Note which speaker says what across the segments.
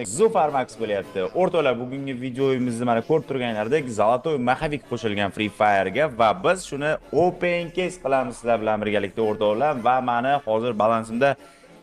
Speaker 1: Zufar Max bo'lyapti. O'rtoqlar, bugungi videomizni mana ko'rib turganlaridek Zolotoy Maxavik qo'shilgan Free Fire ga va biz shuni open case qilamiz sizlar bilan birgalikda o'rtoqlar va meni hozir balansimda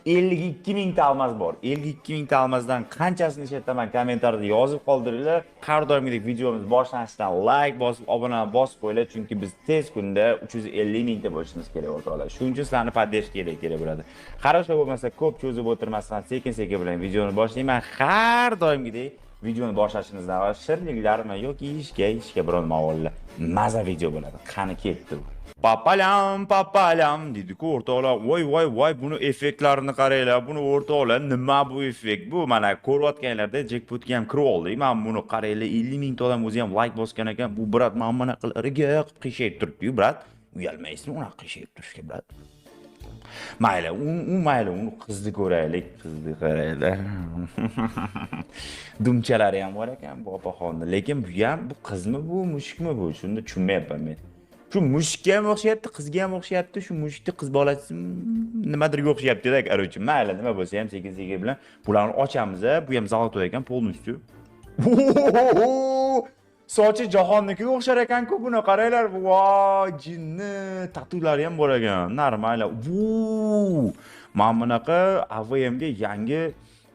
Speaker 1: 52 mingta almaz bor. 52 mingta almazdan qanchasini ishlataman kommentariyada yozib qoldiringlar. Har doimgidek videomiz boshlanishidan like bosib, obuna bosib qo'yinglar chunki biz tez kunda 350 mingta bo'lishimiz kerak o'rtoqlar. Shuning uchun sizlarni podдержка kerak bo'ladi. Qarashlar bo'lmasa ko'p cho'zib o'tirmasdan sekin-sekin bilan videoni boshlayman. Har doimgidek videoni boshlashimizdan va shirinliklarmi yoki ishga biron ma'vollar. Maza video bo'ladi. Qani ketdi. Papalam dedi-ku o'rtoqlar. Voy, buni effektlarini qaranglar. Buni o'rtoqlar, nima bu effekt? Bu mana ko'rayotganlarda jackpotga ham kirib oldik. Men buni qaranglar, 50 ming odam o'zi ham like bosgan ekan. Bu brat men mana qilariga qishayib turibdi-yu, brat. Uyalmaysizmi uni qishayib turishga, brat? Mayli, uni qizni ko'raylik, qizni qaranglar. Dumchalari ham bor ekan bu opaxonni. Lekin bu qizmi bu, mushukmi bu? Shunda tushunmayapman men. Shu mushukka ham o'xshayapti, qizga ham o'xshayapti. Shu mushukni qiz bolasi nimadirga o'xshayapti-da, qarochi. Mayli, nima bo'lsa ham sekin-sekin bilan bularni ochamiz. Bu ham Zolotoy ekan, polностью. Sochi jahonnikiga o'xshar ekan-ku buni qaranglar. Voy, jinni, tatulari ham bor ekan. Normal. Mana bunaqa AVMga yangi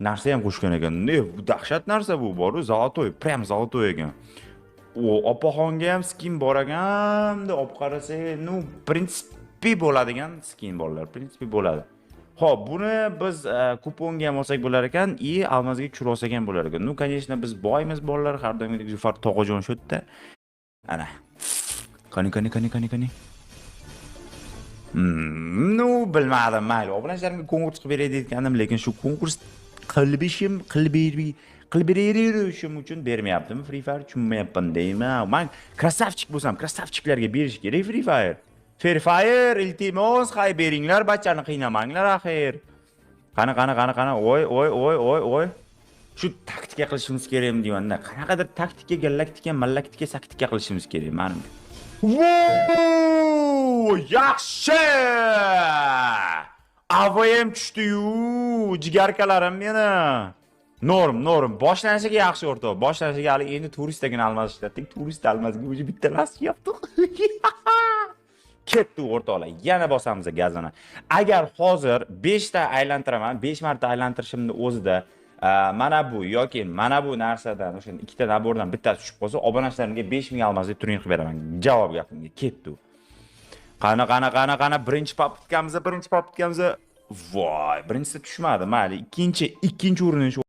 Speaker 1: narsa ham qo'shgan ekan. Bu dahshat narsa bu bor-ku, Zolotoy, prям Zolotoy ekan. Opaxonga ham skin bor ekan, deb olib qarasak, prinsipi bo'ladigan skin borlar, prinsipi bo'ladi. Xo'p, buni biz kuponga ham olsak bo'lar ekan, almazga tushirib olsak ham bo'lar ekan. Конечно, biz boymiz bolalar, har doimgidek Zufar Tog'ajon shu yerda. Ana. Qani. Bilmadim, mayli. Obunachilarimga konkurs qilib beray degandim, lekin shu konkurs qilib berishim uchun bermayaptimi Free Fire? Tushunmayapman deyman. Men krasavchik bo'lsam, krasavchiklarga berish kerak Free Fire. Free Fire iltimos, hay beringlar, bachani qiynamanglar axir. Qani. Oy. Shu taktika qilishimiz kerakmi deyman-da. Qanaqadir taktika, galaktika, malaktika, saktika qilishimiz kerak menimcha. Yaxshi! AVM tushdi-yu, jigarkalarim meni. Norm. Boshlanishiga yaxshi o'rtoq. Boshlanishiga hali endi turistagina almaz ishlatdik. Turist almazga o'zi bitta las yapdik. Ketdi o'rtoqlar. Yana bosamiz gazini. Agar hozir 5 ta aylantiraman, 5 marta aylantirishimni o'zida mana bu yoki mana bu narsadan o'sha ikkita nabordan bittasi tushib qolsa, obunachilarimga 5000 almaz deb turning qilib beraman. Javob gapimga ketdi. Qani. Birinchi popkamiz. Voy, birinchisi tushmadi. Mayli, ikkinchi urinishni